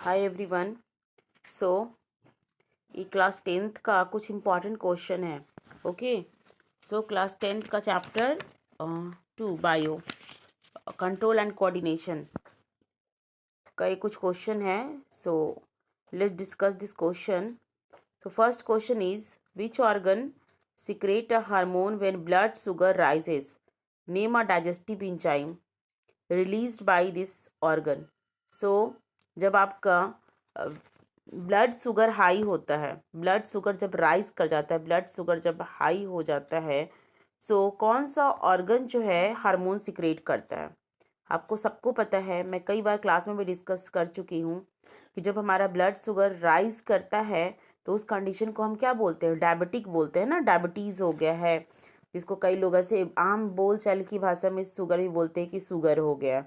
Hi everyone. सो ये class 10th का कुछ इम्पॉर्टेंट क्वेश्चन है। ओके। सो क्लास 10th का chapter 2 bio control and coordination का ये कुछ क्वेश्चन है। So let's discuss this question. So first question is which organ secrete a hormone when blood sugar rises? Name a digestive enzyme released by this organ. So जब आपका blood sugar high होता है, blood sugar जब rise कर जाता है, blood sugar जब high हो जाता है, सो कौन सा ऑर्गन जो है हार्मोन सिक्रेट करता है? आपको सबको पता है, मैं कई बार क्लास में भी डिस्कस कर चुकी हूँ कि जब हमारा ब्लड शुगर राइज करता है तो उस कंडीशन को हम क्या बोलते हैं? डायबिटिक बोलते हैं ना। डायबिटीज़ हो गया है, जिसको कई लोग ऐसे आम बोल चाल की भाषा में शुगर भी बोलते हैं कि शुगर हो गया।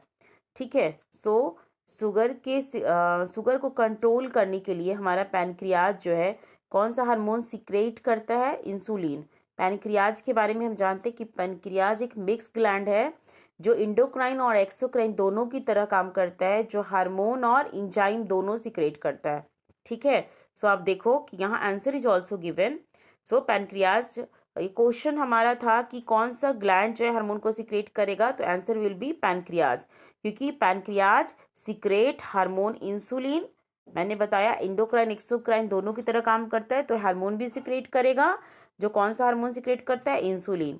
ठीक है। सो शुगर को कंट्रोल करने के लिए हमारा पैनक्रियाज जो है कौन सा हार्मोन सिक्रेट करता है? इंसुलिन। पैनक्रियाज के बारे में हम जानते हैं कि पैनक्रियाज एक मिक्स ग्लैंड है जो इंडोक्राइन और एक्सोक्राइन दोनों की तरह काम करता है, जो हार्मोन और इंजाइम दोनों सिक्रेट करता है। ठीक है। सो आप देखो कि यहाँ answer is also given. So pancreas, ये क्वेश्चन हमारा था कि कौन सा ग्लैंड जो है हार्मोन को सिक्रेट करेगा, तो आंसर विल बी पैनक्रियाज, क्योंकि पैनक्रियाज सिक्रेट हार्मोन इंसुलिन। मैंने बताया इंडोक्राइन एक्सोक्राइन दोनों की तरह काम करता है, तो हार्मोन भी सिक्रेट करेगा। जो कौन सा हार्मोन सिक्रेट करता है? इंसुलिन।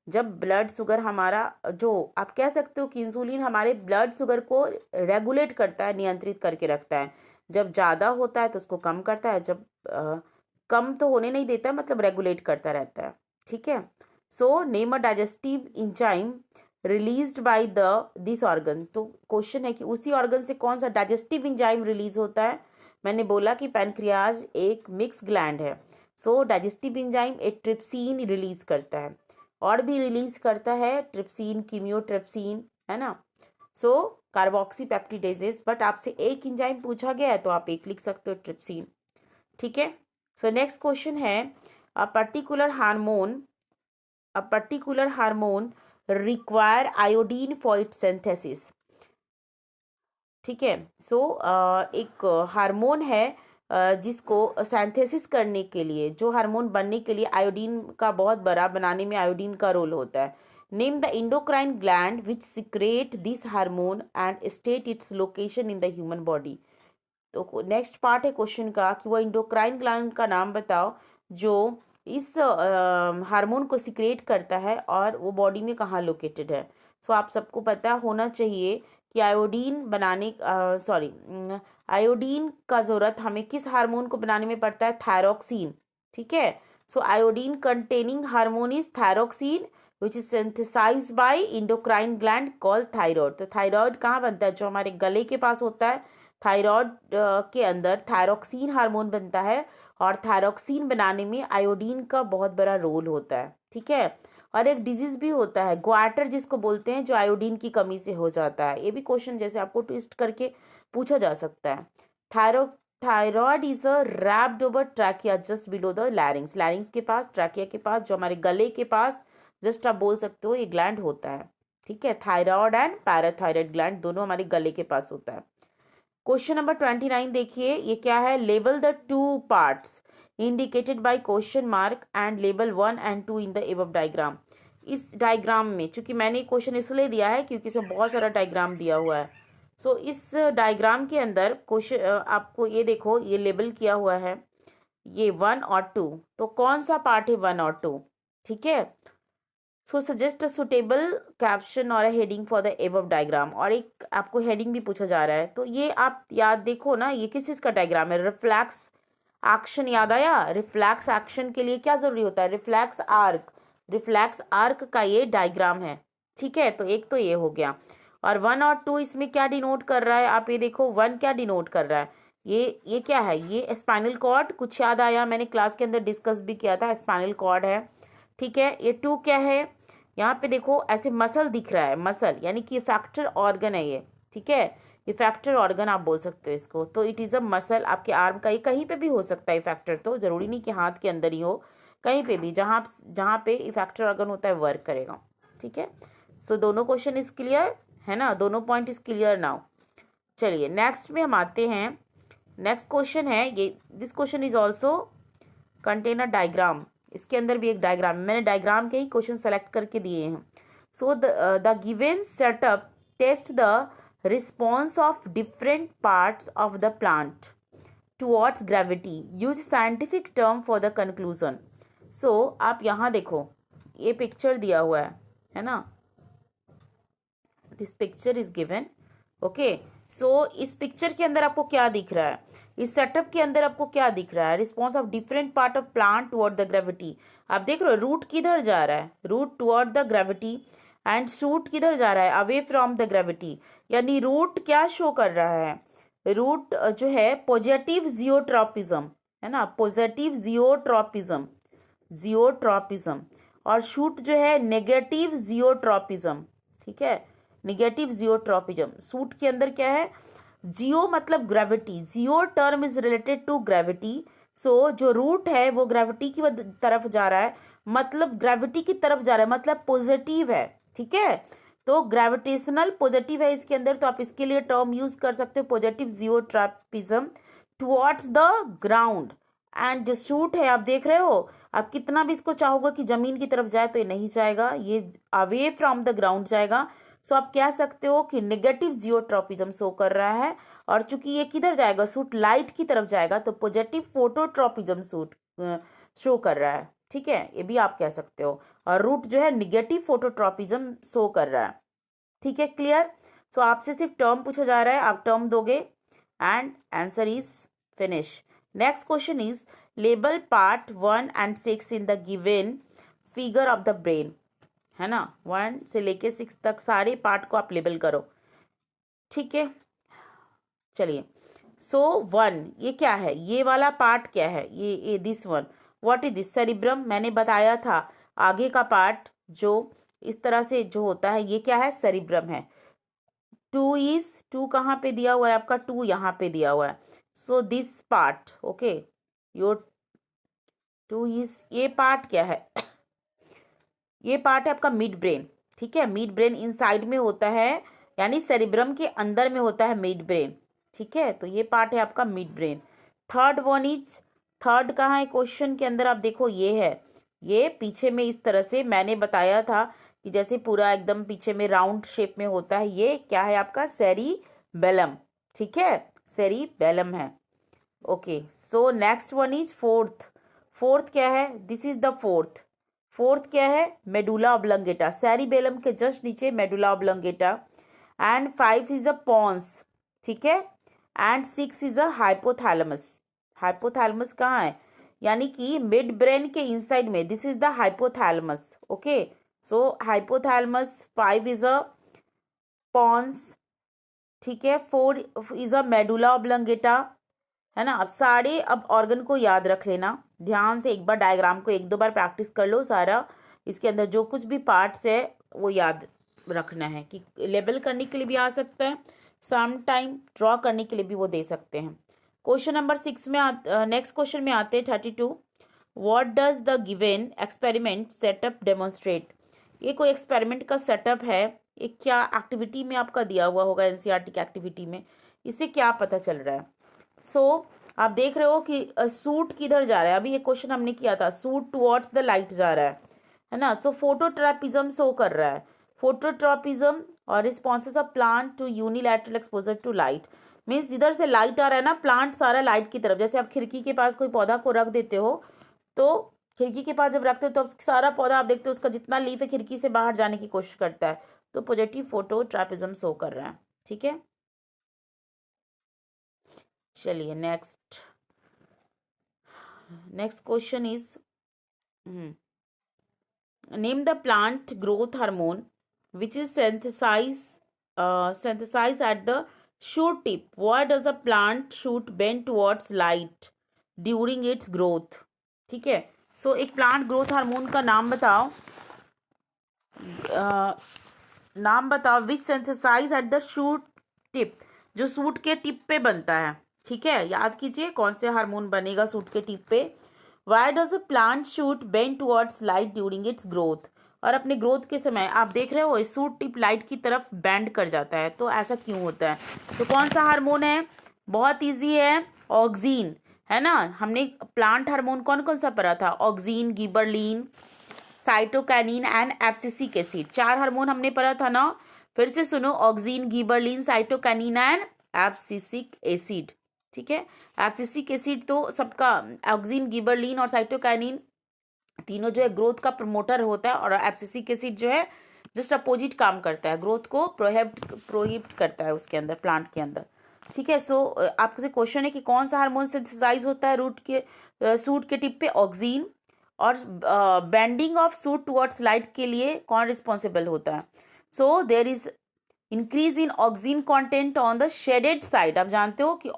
जब ब्लड शुगर हमारा, जो आप कह सकते हो कि इंसुलिन हमारे ब्लड शुगर को रेगुलेट करता है, नियंत्रित करके रखता है। जब ज़्यादा होता है तो उसको कम करता है, जब कम तो होने नहीं देता, मतलब रेगुलेट करता रहता है। ठीक है। So name a digestive enzyme released by this organ. तो क्वेश्चन है कि उसी ऑर्गन से कौन सा डाइजेस्टिव इंजाइम रिलीज होता है? मैंने बोला कि पैनक्रियाज एक मिक्स ग्लैंड है। सो डाइजेस्टिव इंजाइम एक ट्रिप्सिन रिलीज करता है, और भी रिलीज करता है, ट्रिप्सिन, कीमियोट्रिप्सिन, है ना। सो कार्बोक्सी पेप्टिडेजेस, बट आपसे एक इंजाइम पूछा गया है तो आप एक लिख सकते हो, ट्रिप्सिन। ठीक है। सो नेक्स्ट क्वेश्चन है a particular hormone require iodine for its synthesis. ठीक है। सो एक हार्मोन है जिसको सिंथेसिस करने के लिए, जो हार्मोन बनने के लिए आयोडीन का बहुत बड़ा बनाने में आयोडीन का रोल होता है। Name the endocrine gland which secrete this hormone and state its location in the human body. तो नेक्स्ट पार्ट है क्वेश्चन का कि वो इंडोक्राइन ग्लैंड का नाम बताओ जो इस हार्मोन को सिक्रेट करता है और वो बॉडी में कहाँ लोकेटेड है। सो आप सबको पता होना चाहिए कि आयोडीन बनाने, सॉरी, आयोडीन का ज़रूरत हमें किस हार्मोन को बनाने में पड़ता है? थायरोक्सिन। ठीक है। So iodine containing hormone is thyroxine which is synthesised by endocrine gland called thyroid. तो थायराइड कहाँ बनता है? जो हमारे गले के पास होता है, थायराइड के अंदर थायरोक्सिन हार्मोन बनता है, और थायरोक्सिन बनाने में आयोडीन का बहुत बड़ा रोल होता है। ठीक है। और एक डिजीज भी होता है ग्वाटर जिसको बोलते हैं, जो आयोडीन की कमी से हो जाता है। ये भी क्वेश्चन जैसे आपको ट्विस्ट करके पूछा जा सकता है। Thyro thyroid is a wrapped over trachea just below the larynx. लैरिंग्स के पास, ट्रैकिया के पास, जो हमारे गले के पास जस्ट आप बोल सकते हो, ये ग्लैंड होता है। ठीक है। थायराइड एंड पैराथायराइड ग्लैंड दोनों हमारे गले के पास होता है। क्वेश्चन नंबर 29 देखिए, ये क्या है? Label the two parts indicated by question mark and label 1 and 2 in the above diagram. इस डायग्राम में, चूंकि मैंने क्वेश्चन इसलिए दिया है क्योंकि इसमें बहुत सारा डायग्राम दिया हुआ है। सो इस डायग्राम के अंदर क्वेश्चन आपको ये देखो, ये लेबल किया हुआ है, ये 1 और 2। तो कौन सा पार्ट है 1 और 2? ठीक है। सो सजेस्ट अ सुटेबल कैप्शन और heading for the above diagram. और एक आपको हेडिंग भी पूछा जा रहा है, तो ये आप याद देखो ना, ये किस चीज़ का डायग्राम है? Reflex action. याद आया? रिफ्लैक्स एक्शन के लिए क्या जरूरी होता है? Reflex arc. रिफ्लैक्स आर्क का ये डायग्राम है। ठीक है। तो एक तो ये हो गया, और 1 और 2 इसमें क्या डिनोट कर रहा है? आप ये देखो, 1 क्या डिनोट कर रहा है? ये क्या है? ये स्पाइनल कॉर्ड। कुछ याद आया? मैंने क्लास के अंदर डिस्कस भी किया था, स्पाइनल कॉर्ड है। ठीक है। ये 2 क्या है? यहाँ पे देखो ऐसे मसल दिख रहा है, मसल यानी कि इफेक्टर ऑर्गन है ये। ठीक है। इफेक्टर ऑर्गन आप बोल सकते हो इसको। तो इट इज़ अ मसल आपके आर्म का, ये कहीं पे भी हो सकता है इफेक्टर, तो जरूरी नहीं कि हाथ के अंदर ही हो, कहीं पे भी जहाँ जहाँ पे इफेक्टर ऑर्गन होता है वर्क करेगा। ठीक है। सो दोनों क्वेश्चन इज क्लियर है ना, दोनों पॉइंट इज क्लियर नाउ। चलिए नेक्स्ट में हम आते हैं नेक्स्ट क्वेश्चन है ये, this question is also contain a diagram. इसके अंदर भी एक डायग्राम, मैंने डायग्राम के ही क्वेश्चन सेलेक्ट करके दिए हैं। So the given setup test the response of different parts of the plant towards gravity, use scientific term for the conclusion. So आप यहाँ देखो, ये पिक्चर दिया हुआ है ना, this picture is given. Okay, so इस पिक्चर के अंदर आपको क्या दिख रहा है, इस सेटअप के अंदर आपको क्या दिख रहा है, response of different part of plant toward the gravity. आप देख रहे हो रूट किधर जा रहा है, root toward the gravity, and shoot किधर जा रहा है, अवे फ्रॉम द ग्रेविटी। यानी रूट क्या शो कर रहा है, रूट जो है पॉजिटिव जियोट्रॉपिज्म है ना, पॉजिटिव जियोट्रॉपिज्म, जियोट्रॉपिज्म, और शूट जो है नेगेटिव जियोट्रॉपिज्म। ठीक है, नेगेटिव जियोट्रॉपिज्म। शूट के अंदर क्या है, जियो मतलब gravity, geo term is related to gravity. So जो रूट है वो ग्रेविटी की तरफ जा रहा है, मतलब ग्रेविटी की तरफ जा रहा है, मतलब पॉजिटिव है। ठीक है, तो ग्रेविटेशनल पॉजिटिव है इसके अंदर, तो आप इसके लिए टर्म यूज कर सकते हो positive geotropism towards the ground. And जो शूट है आप देख रहे हो, आप कितना भी इसको चाहोगे कि जमीन की तरफ जाए तो ये नहीं जाएगा, ये अवे फ्रॉम द ग्राउंड जाएगा। सो आप कह सकते हो कि नेगेटिव जियोट्रॉपिज्म शो कर रहा है, और चूंकि ये किधर जाएगा, शूट लाइट की तरफ जाएगा, तो पॉजिटिव फोटोट्रॉपिज्म शूट शो कर रहा है। ठीक है, ये भी आप कह सकते हो, और रूट जो है निगेटिव फोटोट्रॉपिज्म शो कर रहा है। ठीक है, क्लियर। सो आपसे सिर्फ टर्म पूछा जा रहा है, आप टर्म दोगे and answer is finish. Next question is label part 1 and 6 in the given figure of the brain, है ना, 1 से लेके 6 तक सारे पार्ट को आप लेबल करो। ठीक है, चलिए। सो 1 ये क्या है, ये वाला पार्ट क्या है, ये this one, what is this, cerebrum. मैंने बताया था आगे का पार्ट जो इस तरह से जो होता है, ये क्या है, सेरिब्रम है। 2 इज, 2 कहाँ पे दिया हुआ है आपका, 2 यहाँ पे दिया हुआ है। So this part, okay, your 2 is, ये पार्ट क्या है ये पार्ट है आपका मिड ब्रेन। ठीक है, मिड ब्रेन इनसाइड में होता है, यानी सेरिब्रम के अंदर में होता है मिड ब्रेन। ठीक है, तो ये पार्ट है आपका mid brain. Third one is, third कहाँ है क्वेश्चन के अंदर, आप देखो ये है, ये पीछे में इस तरह से मैंने बताया था कि जैसे पूरा एकदम पीछे में राउंड शेप में होता है, ये क्या है आपका सेरिबेलम। ठीक है, सेरिबेलम है। Okay, so next one is fourth, fourth क्या है, this is the fourth, fourth क्या है, मेडुला ऑब्लंगेटा, सेरिबेलम के जस्ट नीचे medulla oblongata. And 5 is a pons. ठीक है, and 6 is a hypothalamus. Hypothalamus कहाँ है, यानी कि मिड ब्रेन के इनसाइड में, this is the hypothalamus. Okay, so hypothalamus, 5 is a pons. ठीक है, 4 इज अ मेडुला ऑब्लंगेटा, है ना। अब सारे, अब ऑर्गन को याद रख लेना ध्यान से, एक बार डायग्राम को 1-2 बार प्रैक्टिस कर लो सारा, इसके अंदर जो कुछ भी पार्ट्स है वो याद रखना है, कि लेबल करने के लिए भी आ सकता है, सम टाइम ड्रॉ करने के लिए भी वो दे सकते हैं। क्वेश्चन नंबर 6 में नेक्स्ट क्वेश्चन में आते हैं 32। What does the given experiment setup demonstrate. ये कोई एक्सपेरिमेंट का सेटअप है, ये क्या एक्टिविटी में आपका दिया हुआ होगा, एनसीईआरटी की एक्टिविटी में, इससे क्या पता चल रहा है। सो आप देख रहे हो कि सूट किधर जा रहा है, अभी ये क्वेश्चन हमने किया था, सूट टुवर्ड्स द लाइट जा रहा है ना। सो फोटोट्रॉपिज्म शो कर रहा है, फोटोट्रॉपिज्म और responses of plant to unilateral exposure to light, means जिधर से लाइट आ रहा है ना, प्लांट सारा लाइट की तरफ, जैसे आप खिड़की के पास कोई पौधा को रख देते हो, तो खिड़की के पास जब रखते हो तो सारा पौधा आप देखते हो उसका जितना लीफ है खिड़की से बाहर जाने की कोशिश करता है, तो पॉजिटिव फोटोट्रॉपिज्म शो कर रहा है। ठीक है, चलिए next, next question is name the plant growth hormone which is synthesized at the shoot tip. Why does the plant shoot bend towards light during its growth? ठीक है, सो एक प्लांट ग्रोथ हार्मोन का नाम बताओ, नाम बताओ, विच synthesized at the shoot tip, जो suit के टिप पे बनता है। ठीक है, याद कीजिए कौन से हार्मोन बनेगा सूट के टिप पे। Why does a plant shoot bend towards light during its growth, और अपने ग्रोथ के समय आप देख रहे हो सूट टिप लाइट की तरफ बेंड कर जाता है, तो ऐसा क्यों होता है, तो कौन सा हार्मोन है, बहुत ईजी है, ऑक्सीन, है ना। हमने प्लांट हार्मोन कौन कौन सा पढ़ा था? Oxygen, gibberellin, cytokinin and abscisic acid, 4 hormone हमने पढ़ा था ना। फिर से सुनो, oxygen, gibberellin, cytokinin and abscisic acid. ठीक है, एब्सिसिक एसिड तो सबका, ऑक्सीन, गिबरलिन और साइटोकाइनिन तीनों जो है ग्रोथ का प्रमोटर होता है, और एब्सिसिक एसिड जो है जस्ट अपोजिट काम करता है, ग्रोथ को प्रोहिबिट करता है उसके अंदर, प्लांट के अंदर। ठीक है, सो आपसे क्वेश्चन है कि कौन सा हार्मोन सिंथेसाइज होता है रूट के सूट के टिप पे? ऑक्सीन। और bending of shoot towards light के लिए कौन रिस्पॉन्सिबल होता है? So there is increase in auxin content on the shaded side. आप जानते हो कि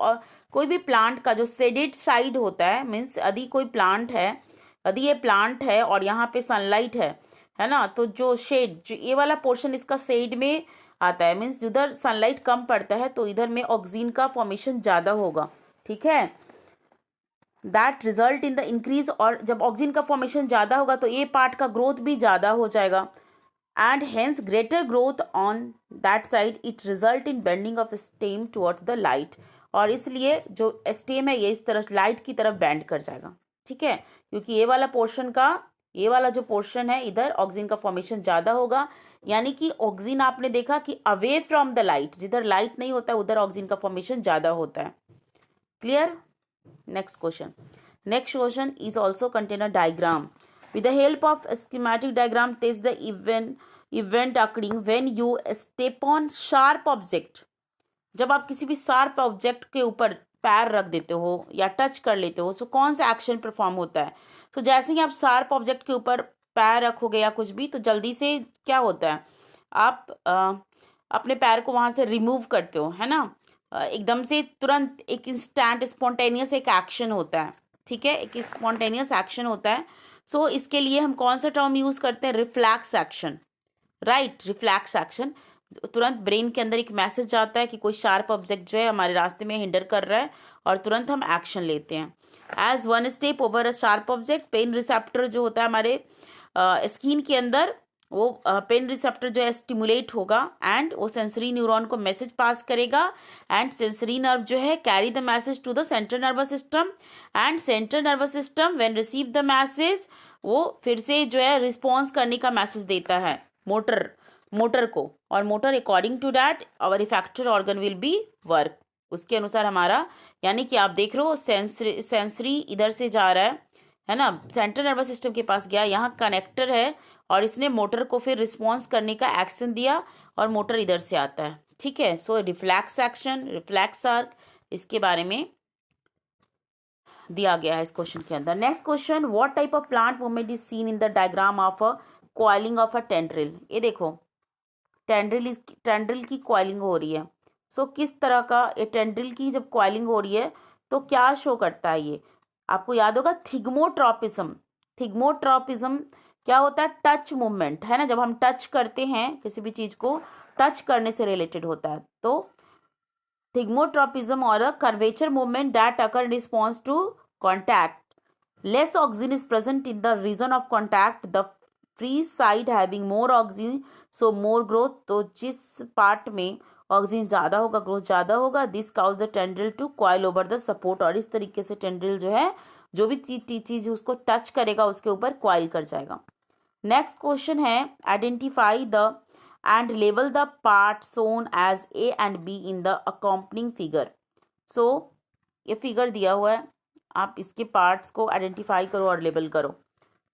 कोई भी प्लांट का जो शेडेड साइड होता है, मीन्स यदि कोई प्लांट है, यदि ये प्लांट है और यहाँ पे सनलाइट है ना, तो जो शेड, जो ये वाला पोर्शन इसका शेड में आता है, मीन्स जिधर सनलाइट कम पड़ता है तो इधर में ऑक्सीन का फॉर्मेशन ज़्यादा होगा। ठीक है, that result in the increase, और जब ऑक्सीजन का फॉर्मेशन ज़्यादा होगा तो ये पार्ट का ग्रोथ भी ज़्यादा हो जाएगा, and hence greater growth on that side, it result in bending of stem towards the light. और इसलिए जो स्टेम है ये इस तरफ लाइट की तरफ बेंड कर जाएगा। ठीक है, क्योंकि ये वाला पोर्शन का, ये वाला जो पोर्शन है इधर ऑक्सीजन का फॉर्मेशन ज़्यादा होगा, यानी कि ऑक्सीजन आपने देखा कि अवे फ्रॉम द लाइट, जिधर लाइट नहीं होता है उधर ऑक्सीजन का फॉर्मेशन ज़्यादा होता है। Clear? Next question. Next question is also contain a diagram. With the help of a schematic diagram, test the event occurring when you step on sharp object. जब आप किसी भी शार्प ऑब्जेक्ट के ऊपर पैर रख देते हो या टच कर लेते हो, सो कौन सा एक्शन परफॉर्म होता है? तो जैसे ही आप शार्प ऑब्जेक्ट के ऊपर पैर रखोगे या कुछ भी, तो जल्दी से क्या होता है, आप अपने पैर को वहां से रिमूव करते हो, है ना। एकदम से तुरंत एक इंस्टेंट स्पॉन्टेनियस एक एक्शन होता है। ठीक है, एक स्पॉन्टेनियस एक्शन होता है। सो इसके लिए हम कौन सा टर्म यूज करते हैं? Reflex action. Right, reflex action. तुरंत ब्रेन के अंदर एक मैसेज जाता है कि कोई शार्प ऑब्जेक्ट जो है हमारे रास्ते में हिंडर कर रहा है, और तुरंत हम एक्शन लेते हैं। As one step over a sharp object, pain receptor जो होता है हमारे स्किन के अंदर, वो पेन रिसेप्टर जो है स्टिमुलेट होगा, एंड वो सेंसरी न्यूरॉन को मैसेज पास करेगा, एंड सेंसरी नर्व जो है carry the message to the central nervous system, and central nervous system when receive the message, वो फिर से जो है रिस्पॉन्स करने का मैसेज देता है मोटर को, और motor according to that our effector organ will be work, उसके अनुसार हमारा, यानी कि आप देख रहे हो सेंसरी इधर से जा रहा है ना, सेंट्रल नर्वस सिस्टम के पास गया, यहाँ कनेक्टर है, और इसने मोटर को फिर रिस्पॉन्स करने का एक्शन दिया, और मोटर इधर से आता है। ठीक है, सो रिफ्लैक्स एक्शन, रिफ्लैक्स आर्क, इसके बारे में दिया गया है इस क्वेश्चन के अंदर। Next question, what type of plant movement is seen in the diagram of a coiling of a tendril? ये देखो, टेंड्रिल की कॉइलिंग हो रही है। सो किस तरह का ये टेंड्रिल की जब कॉइलिंग हो रही है तो क्या शो करता है? ये आपको याद होगा, थिग्मोट्रॉपिज्म। थिग्मोट्रॉपिज्म क्या होता है? टच मूवमेंट, है ना। जब हम टच करते हैं किसी भी चीज को, टच करने से रिलेटेड होता है। तो थिग्मोट्रॉपिज्म और a curvature movement that occur in response to contact. Less oxygen is present in the region of contact, the free side having more oxygen, so more growth. तो जिस पार्ट में oxygen ज़्यादा होगा, growth ज़्यादा होगा, this cause the tendril to coil over the support. और इस तरीके से टेंड्रिल जो है, जो भी चीज़ उसको टच करेगा उसके ऊपर कॉइल कर जाएगा। नेक्स्ट क्वेश्चन है, identify the and label the part shown as A and B in the accompanying figure. So ये फिगर दिया हुआ है, आप इसके पार्ट्स को आइडेंटिफाई करो और लेबल करो।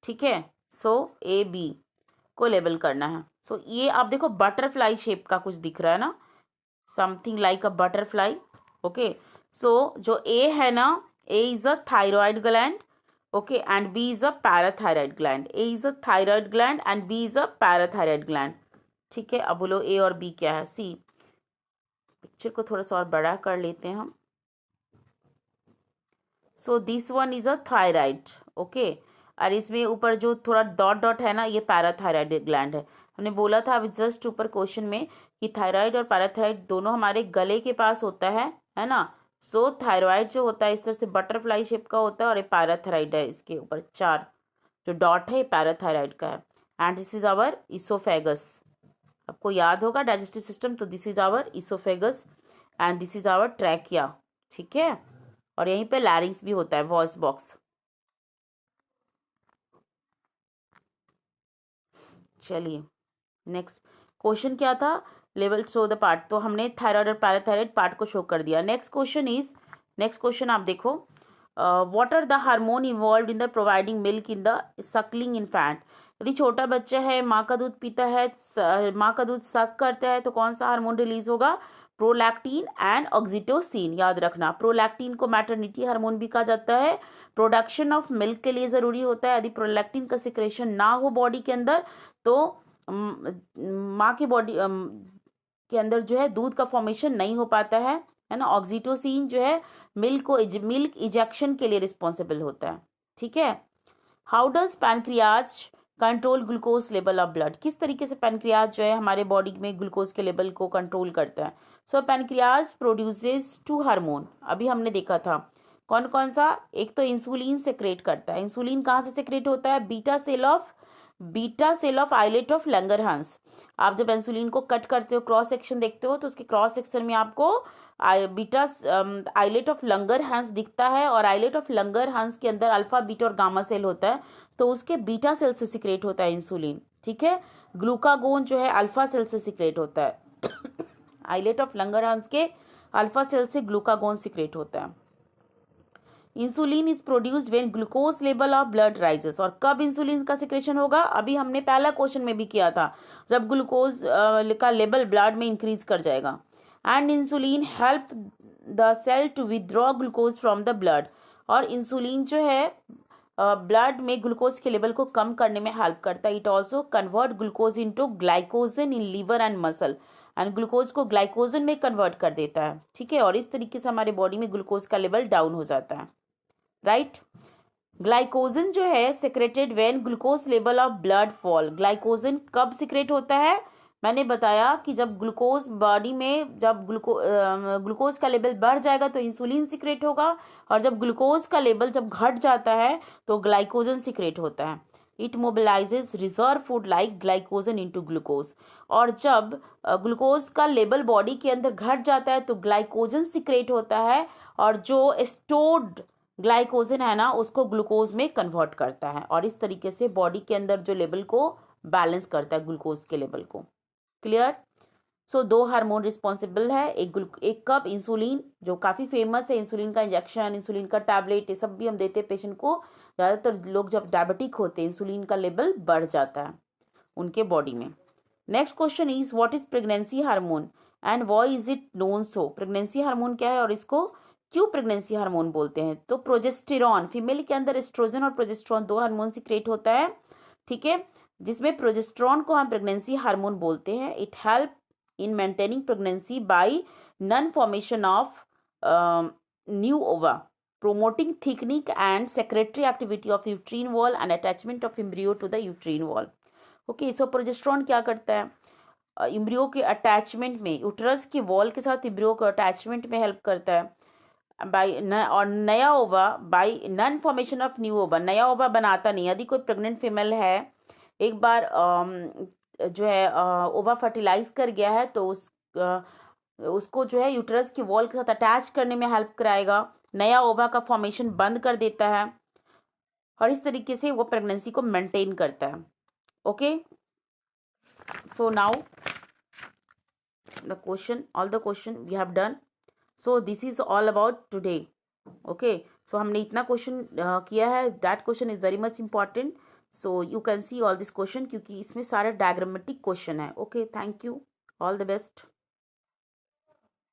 ठीक है, सो ए बी को लेबल करना है। सो ये आप देखो बटरफ्लाई शेप का कुछ दिख रहा है ना, something like a butterfly. Okay, so जो ए है ना, A is a thyroid gland, okay, and B is a parathyroid gland. A is a thyroid gland and B is a parathyroid gland. ठीक है, अब बोलो ए और बी क्या है? सी, पिक्चर को थोड़ा सा और बड़ा कर लेते हैं हम। So this one is a thyroid, okay, और इसमें ऊपर जो थोड़ा डॉट डॉट है ना, ये पैराथायराइड ग्लैंड है। हमने बोला था अभी जस्ट ऊपर क्वेश्चन में कि थायराइड और पैराथायराइड दोनों हमारे गले के पास होता है ना। सो थायराइड जो होता है इस तरह से बटरफ्लाई शेप का होता है, और ये पैराथायराइड है, इसके ऊपर 4 जो डॉट है पैराथायराइड का है। And this is our oesophagus. आपको याद होगा डाइजेस्टिव सिस्टम, तो this is our oesophagus and this is our trachea. ठीक है, और यहीं पे लैरिंग्स भी होता है, वॉइस बॉक्स। चलिए नेक्स्ट क्वेश्चन क्या था, लेवल शो द पार्ट, तो हमने थायराइड और पैराथायराइड पार्ट को शो कर दिया। नेक्स्ट क्वेश्चन आप देखो, what are the hormone involve in the providing milk in the suckling infant. यदि छोटा बच्चा है, माँ का दूध पीता है, माँ का दूध सक करता है, तो कौन सा हार्मोन रिलीज होगा, प्रोलैक्टिन एंड ऑक्सीटोसिन। याद रखना, प्रोलैक्टिन को मैटरनिटी हार्मोन भी कहा जाता है, प्रोडक्शन ऑफ मिल्क के लिए ज़रूरी होता है। यदि प्रोलैक्टिन का सिक्रेशन ना हो बॉडी के अंदर, तो माँ की बॉडी के अंदर जो है दूध का फॉर्मेशन नहीं हो पाता है ना। ऑक्सीटोसिन जो है मिल्क इजेक्शन के लिए रिस्पॉन्सिबल होता है, ठीक है। How does pancreas control glucose level of blood. किस तरीके से पैनक्रियाज जो है हमारे बॉडी में ग्लूकोज के लेवल को कंट्रोल करता है। सो पैनक्रियाज प्रोड्यूसेस 2 हार्मोन, अभी हमने देखा था कौन कौन सा। एक तो इंसुलिन सेक्रेट करता है। इंसुलिन कहाँ से सेक्रेट होता है, beta cell of islet of Langerhans. आप जब इंसुलिन को कट करते हो, क्रॉस सेक्शन देखते हो, तो उसके क्रॉस सेक्शन में आपको बीटा आइलेट ऑफ लंगरहंस दिखता है, और आइलेट ऑफ लंगरहंस के अंदर अल्फा बीटा और गामा सेल होता है, तो उसके बीटा सेल से सिक्रेट होता है इंसुलिन, ठीक है। ग्लूकागोन जो है अल्फा सेल से सिक्रेट होता है आइलेट ऑफ लंगरहंस के अल्फा सेल से ग्लूकागोन सिक्रेट होता है। Insulin is produced when glucose level of blood rises. और कब इंसुलिन का सिक्रेशन होगा, अभी हमने पहला क्वेश्चन में भी किया था, जब ग्लूकोज का लेवल ब्लड में इंक्रीज कर जाएगा। And insulin help the cell to withdraw glucose from the blood. और इंसुलिन जो है ब्लड में ग्लूकोज के लेवल को कम करने में हेल्प करता है। It also convert glucose into glycogen in liver and muscle, and glucose को ग्लाइकोजन में कन्वर्ट कर देता है, ठीक है। और इस तरीके से हमारे बॉडी में ग्लूकोज का लेवल डाउन हो जाता है, राइट। ग्लाइकोजन जो है secreted when glucose level of blood fall. Glycogen कब सिक्रेट होता है, मैंने बताया कि जब ग्लूकोज बॉडी में, जब ग्लूकोज का लेवल बढ़ जाएगा तो इंसुलिन सिक्रेट होगा, और जब ग्लूकोज का लेवल जब घट जाता है तो ग्लाइकोजन सिक्रेट होता है। It mobilises reserve food like glycogen into glucose. और जब ग्लूकोज का लेवल बॉडी के अंदर घट जाता है तो ग्लाइकोजन सिक्रेट होता है, और जो स्टोर्ड ग्लाइकोजन है ना, उसको ग्लूकोज में कन्वर्ट करता है, और इस तरीके से बॉडी के अंदर जो लेवल को बैलेंस करता है, ग्लूकोज के लेवल को। क्लियर। सो 2 हार्मोन रिस्पॉन्सिबल है, एक कब, इंसुलिन जो काफ़ी फेमस है, इंसुलिन का इंजेक्शन, इंसुलिन का टैबलेट, ये सब भी हम देते हैं पेशेंट को। ज़्यादातर लोग जब डायबिटिक होते हैं, इंसुलिन का लेवल बढ़ जाता है उनके बॉडी में। Next question is what is pregnancy hormone and why is it known so. Pregnancy hormone क्या है और इसको क्यों प्रेगनेंसी हार्मोन बोलते हैं। तो प्रोजेस्टेरॉन, फीमेल के अंदर एस्ट्रोजन और प्रोजेस्टेरॉन 2 हार्मोन सिक्रेट होता है, ठीक है, जिसमें प्रोजेस्टेरॉन को हम प्रेगनेंसी हार्मोन बोलते हैं। It help in maintaining pregnancy by non formation of new ova, promoting thickening and secretory activity of uterine wall and attachment of embryo to the uterine wall. Okay, so progesterone क्या करता है, embryo के attachment में, uterus की wall के साथ embryo के attachment में हेल्प करता है। और नया ova by non formation of new ova, नया ओवा बनाता नहीं। यदि कोई प्रेग्नेंट फीमेल है, एक बार जो है ओवा फर्टिलाइज कर गया है, तो उसको जो है यूट्रस की वॉल के साथ अटैच करने में हेल्प कराएगा, नया ओवा का फॉर्मेशन बंद कर देता है, और इस तरीके से वो प्रेगनेंसी को मेंटेन करता है। Okay, so now the question, all the question we have done. So this is all about today. Okay, so हमने इतना क्वेश्चन किया है, that question is very much important. So you can see all this question, क्योंकि इसमें सारे diagrammatic question है। Okay, thank you, all the best.